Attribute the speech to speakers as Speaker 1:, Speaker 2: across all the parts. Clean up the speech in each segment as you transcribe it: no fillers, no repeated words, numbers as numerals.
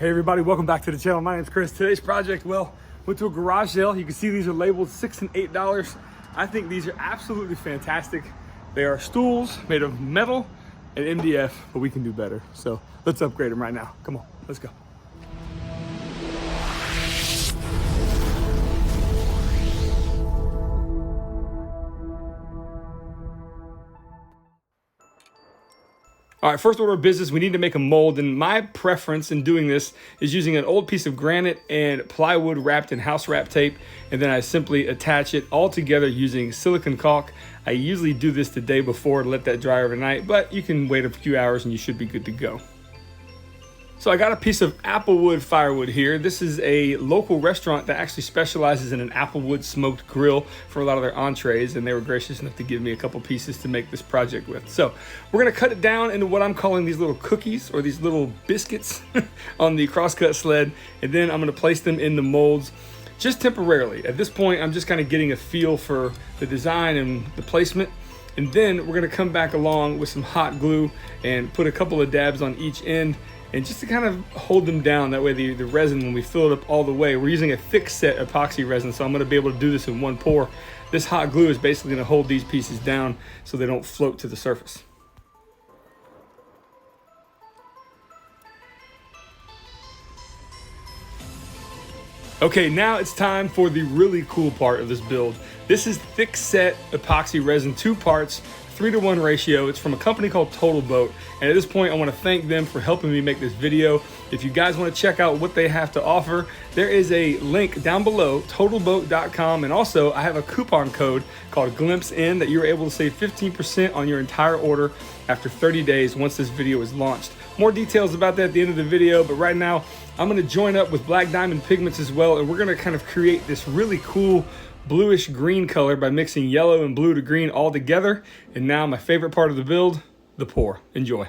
Speaker 1: Hey everybody, welcome back to the channel. My name's Chris. Today's project, well, went to a garage sale. You can see these are labeled $6 and $8. I think these are absolutely fantastic. They are stools made of metal and MDF, but we can do better. So let's upgrade them right now. Come on, let's go. All right, first order of business, we need to make a mold, and my preference in doing this is using an old piece of granite and plywood wrapped in house wrap tape, and then I simply attach it all together using silicone caulk. I usually do this the day before to let that dry overnight, but you can wait a few hours and you should be good to go. So I got a piece of applewood firewood here. This is a local restaurant that actually specializes in an applewood smoked grill for a lot of their entrees, and they were gracious enough to give me a couple pieces to make this project with. So we're gonna cut it down into what I'm calling these little cookies or these little biscuits on the crosscut sled, and then I'm gonna place them in the molds just temporarily. At this point, I'm just kind of getting a feel for the design and the placement. And then we're gonna come back along with some hot glue and put a couple of dabs on each end, and just to kind of hold them down. That way the resin, when we fill it up all the way, we're using a thick set epoxy resin, so I'm gonna be able to do this in one pour. This hot glue is basically gonna hold these pieces down so they don't float to the surface. Okay, now it's time for the really cool part of this build. This is thick set epoxy resin, 2 parts, 3-to-1 ratio. It's from a company called TotalBoat. And at this point, I want to thank them for helping me make this video. If you guys want to check out what they have to offer, there is a link down below, totalboat.com. And also I have a coupon code called GLIMPSE that you're able to save 15% on your entire order after 30 days once this video is launched. More details about that at the end of the video, but right now I'm going to join up with Black Diamond Pigments as well, and we're going to kind of create this really cool bluish green color by mixing yellow and blue to green all together. And now my favorite part of the build, the pour. Enjoy.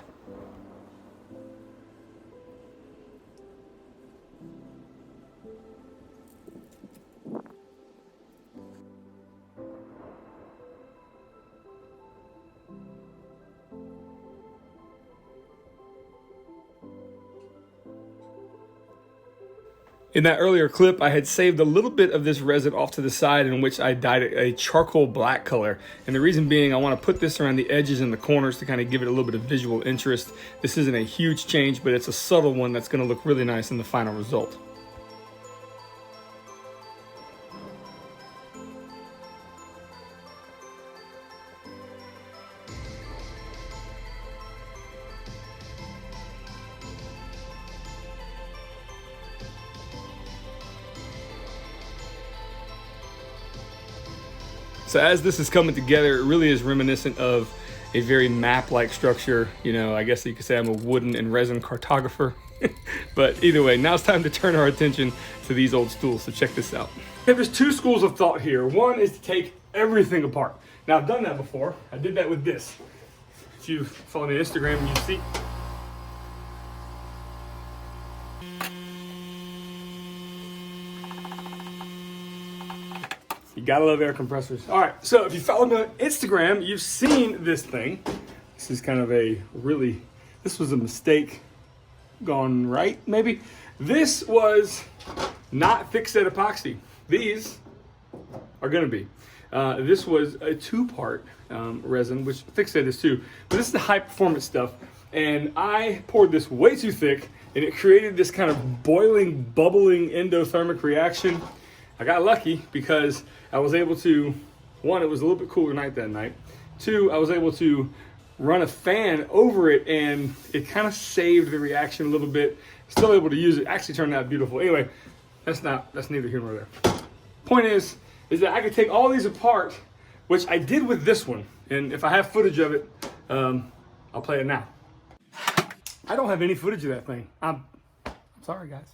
Speaker 1: In that earlier clip, I had saved a little bit of this resin off to the side in which I dyed it a charcoal black color. And the reason being, I want to put this around the edges and the corners to kind of give it a little bit of visual interest. This isn't a huge change, but it's a subtle one that's going to look really nice in the final result. So as this is coming together, it really is reminiscent of a very map-like structure. You know, I guess you could say I'm a wooden and resin cartographer. But either way, now it's time to turn our attention to these old stools. So check this out. Okay, there's 2 schools of thought here. One is to take everything apart. Now I've done that before. I did that with this. If you follow me on Instagram, you see. You gotta love air compressors. All right, so if you follow me on Instagram, you've seen this thing. This is kind of this was a mistake gone right, maybe. This was not thick set epoxy. These are gonna be. This was a 2-part resin, which thick set is too, but this is the high performance stuff. And I poured this way too thick, and it created this kind of boiling, bubbling endothermic reaction. I got lucky because I was able to, 1, it was a little bit cooler night that night. 2, I was able to run a fan over it, and it kind of saved the reaction a little bit. Still able to use it. Actually turned out beautiful. Anyway, that's neither here nor there. Point is that I could take all these apart, which I did with this one. And if I have footage of it, I'll play it now. I don't have any footage of that thing. I'm sorry, guys.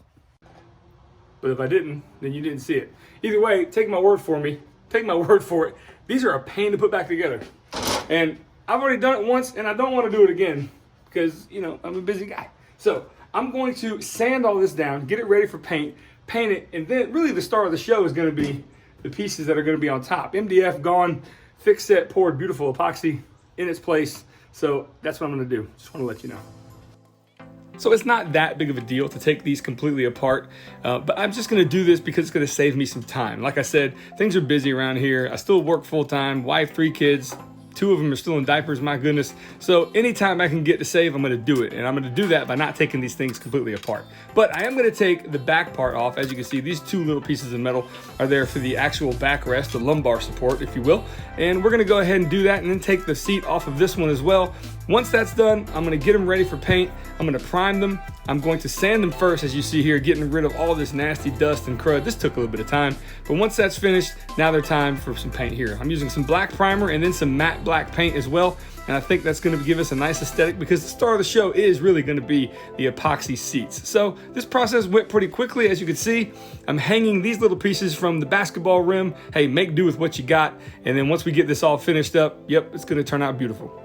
Speaker 1: But if I didn't, then you didn't see it. Either way, take my word for me. Take my word for it. These are a pain to put back together. And I've already done it once, and I don't want to do it again because, you know, I'm a busy guy. So I'm going to sand all this down, get it ready for paint it, and then really the star of the show is going to be the pieces that are going to be on top. MDF gone, thick set, poured, beautiful epoxy in its place. So that's what I'm going to do. Just want to let you know. So it's not that big of a deal to take these completely apart, but I'm just gonna do this because it's gonna save me some time. Like I said, things are busy around here. I still work full time, wife, 3 kids. 2 of them are still in diapers, my goodness. So anytime I can get to save, I'm gonna do it. And I'm gonna do that by not taking these things completely apart. But I am gonna take the back part off. As you can see, these 2 little pieces of metal are there for the actual backrest, the lumbar support, if you will. And we're gonna go ahead and do that and then take the seat off of this one as well. Once that's done, I'm gonna get them ready for paint. I'm gonna prime them. I'm going to sand them first, as you see here, getting rid of all this nasty dust and crud. This took a little bit of time, but once that's finished, now they're time for some paint here. I'm using some black primer and then some matte black paint as well, and I think that's gonna give us a nice aesthetic because the star of the show is really gonna be the epoxy seats. So this process went pretty quickly. As you can see, I'm hanging these little pieces from the basketball rim. Hey, make do with what you got, and then once we get this all finished up, yep, it's gonna turn out beautiful.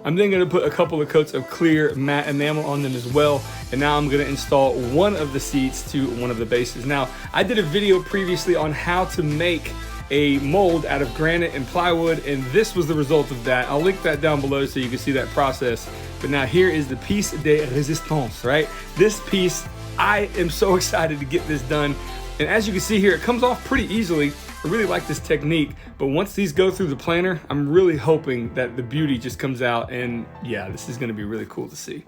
Speaker 1: I'm then gonna put a couple of coats of clear matte enamel on them as well. And now I'm gonna install one of the seats to one of the bases. Now, I did a video previously on how to make a mold out of granite and plywood, and this was the result of that. I'll link that down below so you can see that process. But now here is the piece de resistance, right? This piece, I am so excited to get this done. And as you can see here, it comes off pretty easily. I really like this technique, but once these go through the planer, I'm really hoping that the beauty just comes out, and yeah, this is gonna be really cool to see.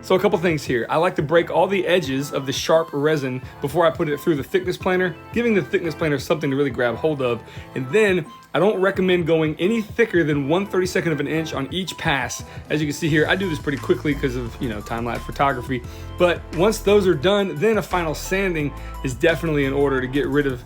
Speaker 1: So a couple things here. I like to break all the edges of the sharp resin before I put it through the thickness planer, giving the thickness planer something to really grab hold of. And then I don't recommend going any thicker than 1/32 of an inch on each pass. As you can see here, I do this pretty quickly because of, time-lapse photography. But once those are done, then a final sanding is definitely in order to get rid of,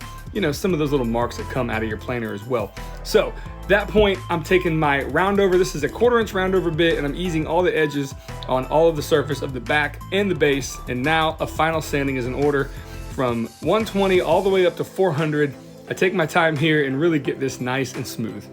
Speaker 1: some of those little marks that come out of your planer as well. So that point, I'm taking my round over. This is a 1/4 inch round over bit, and I'm easing all the edges on all of the surface of the back and the base. And now a final sanding is in order from 120 all the way up to 400. I take my time here and really get this nice and smooth.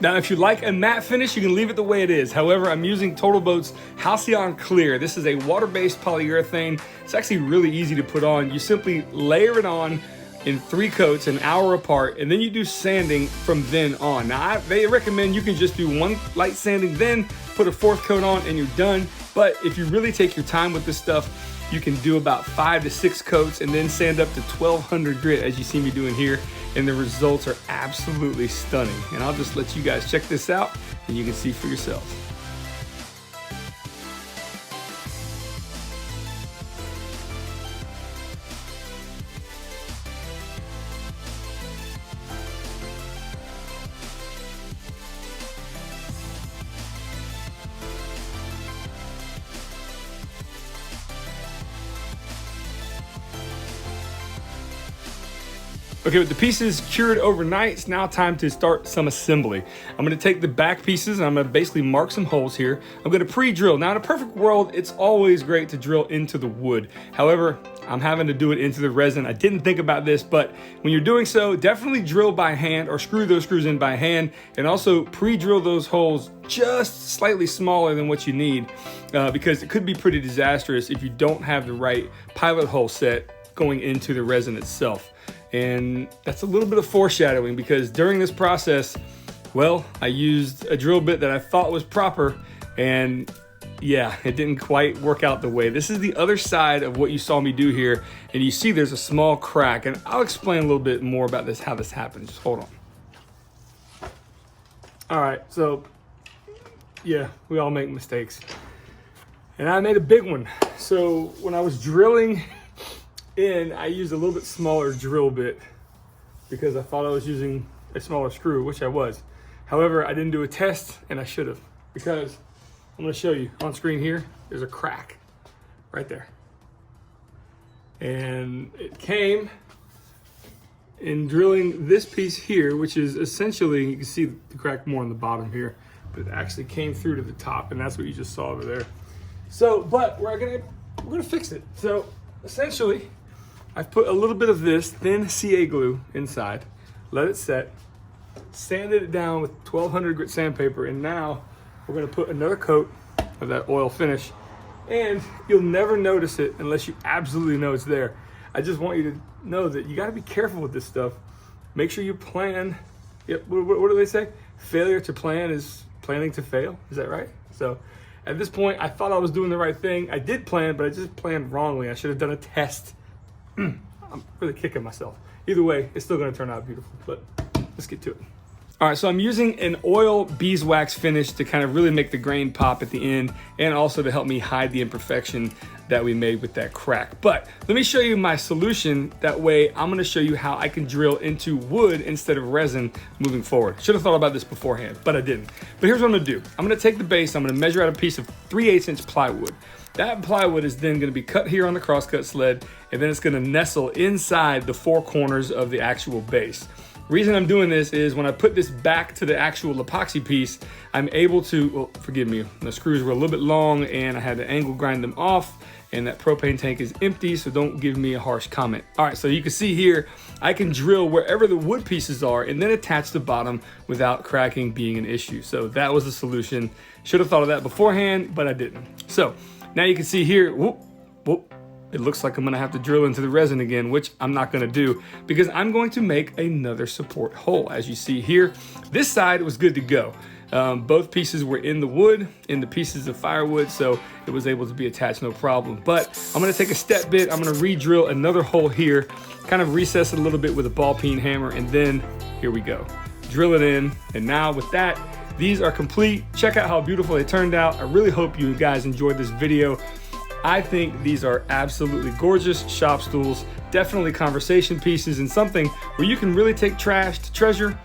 Speaker 1: Now, if you like a matte finish, you can leave it the way it is. However, I'm using TotalBoat's Halcyon Clear. This is a water-based polyurethane. It's actually really easy to put on. You simply layer it on in 3 coats an hour apart, and then you do sanding from then on. Now, they recommend you can just do 1 light sanding, then put a 4th coat on, and you're done. But if you really take your time with this stuff, you can do about 5 to 6 coats and then sand up to 1200 grit, as you see me doing here, and the results are absolutely stunning. And I'll just let you guys check this out and you can see for yourselves. Okay, with the pieces cured overnight, it's now time to start some assembly. I'm gonna take the back pieces and I'm gonna basically mark some holes here. I'm gonna pre-drill. Now in a perfect world, it's always great to drill into the wood. However, I'm having to do it into the resin. I didn't think about this, but when you're doing so, definitely drill by hand or screw those screws in by hand, and also pre-drill those holes just slightly smaller than what you need, because it could be pretty disastrous if you don't have the right pilot hole set going into the resin itself. And that's a little bit of foreshadowing because during this process, well, I used a drill bit that I thought was proper, and yeah, it didn't quite work out the way. This is the other side of what you saw me do here, and you see there's a small crack, and I'll explain a little bit more about this, how this happens. Just hold on. All right, so yeah, we all make mistakes. And I made a big one. So when I was drilling in, I used a little bit smaller drill bit because I thought I was using a smaller screw, which I was. However, I didn't do a test, and I should have, because I'm gonna show you on screen here, there's a crack right there. And it came in drilling this piece here, which is essentially, you can see the crack more on the bottom here, but it actually came through to the top, and that's what you just saw over there. So, but we're gonna fix it. So essentially, I've put a little bit of this thin CA glue inside, let it set, sanded it down with 1200 grit sandpaper, and now we're gonna put another coat of that oil finish, and you'll never notice it unless you absolutely know it's there. I just want you to know that you got to be careful with this stuff. Make sure you plan. Yep, what do they say? Failure to plan is planning to fail. Is that right? So at this point, I thought I was doing the right thing. I did plan, but I just planned wrongly. I should have done a test. I'm really kicking myself. Either way, it's still gonna turn out beautiful, but let's get to it. All right, so I'm using an oil beeswax finish to kind of really make the grain pop at the end, and also to help me hide the imperfection that we made with that crack. But let me show you my solution. That way, I'm gonna show you how I can drill into wood instead of resin moving forward. Should have thought about this beforehand, but I didn't. But here's what I'm gonna do. I'm gonna take the base, I'm gonna measure out a piece of 3/8 inch plywood. That plywood is then gonna be cut here on the crosscut sled, and then it's gonna nestle inside the 4 corners of the actual base. Reason I'm doing this is when I put this back to the actual epoxy piece, I'm able to, well, forgive me, the screws were a little bit long and I had to angle grind them off, and that propane tank is empty, so don't give me a harsh comment. All right, so you can see here, I can drill wherever the wood pieces are and then attach the bottom without cracking being an issue. So that was the solution. Should have thought of that beforehand, but I didn't. So now you can see here, whoop, whoop. It looks like I'm gonna have to drill into the resin again, which I'm not gonna do because I'm going to make another support hole. As you see here, this side was good to go. Both pieces were in the wood, in the pieces of firewood, so it was able to be attached no problem. But I'm gonna take a step bit, I'm gonna re-drill another hole here, kind of recess it a little bit with a ball peen hammer, and then here we go. Drill it in, and now with that, these are complete. Check out how beautiful they turned out. I really hope you guys enjoyed this video. I think these are absolutely gorgeous shop stools, definitely conversation pieces, and something where you can really take trash to treasure.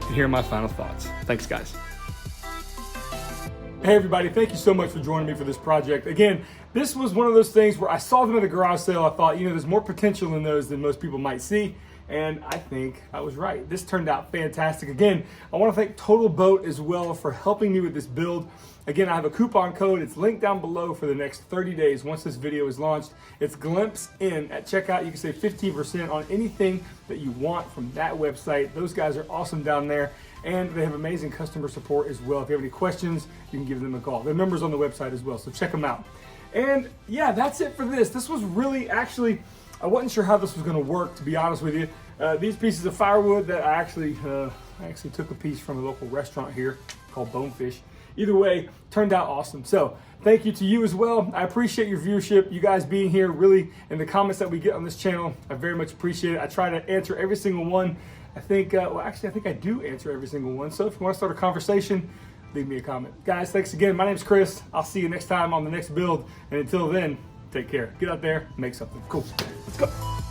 Speaker 1: And here are my final thoughts. Thanks, guys. Hey everybody, thank you so much for joining me for this project. Again, this was one of those things where I saw them at a garage sale. I thought, there's more potential in those than most people might see. And I think I was right. This turned out fantastic. Again, I want to thank TotalBoat as well for helping me with this build. Again, I have a coupon code. It's linked down below for the next 30 days once this video is launched. It's Glimpse In. At checkout, you can save 15% on anything that you want from that website. Those guys are awesome down there, and they have amazing customer support as well. If you have any questions, you can give them a call. Their number's on the website as well, so check them out. And yeah, that's it for this. This was really, actually, I wasn't sure how this was gonna work, to be honest with you. These pieces of firewood that I actually took a piece from a local restaurant here called Bonefish. Either way, turned out awesome. So thank you to you as well. I appreciate your viewership, you guys being here, really, and the comments that we get on this channel. I very much appreciate it. I try to answer every single one. I think, I think I do answer every single one. So if you want to start a conversation, leave me a comment. Guys, thanks again. My name's Chris. I'll see you next time on the next build. And until then, take care. Get out there, make something cool. Let's go.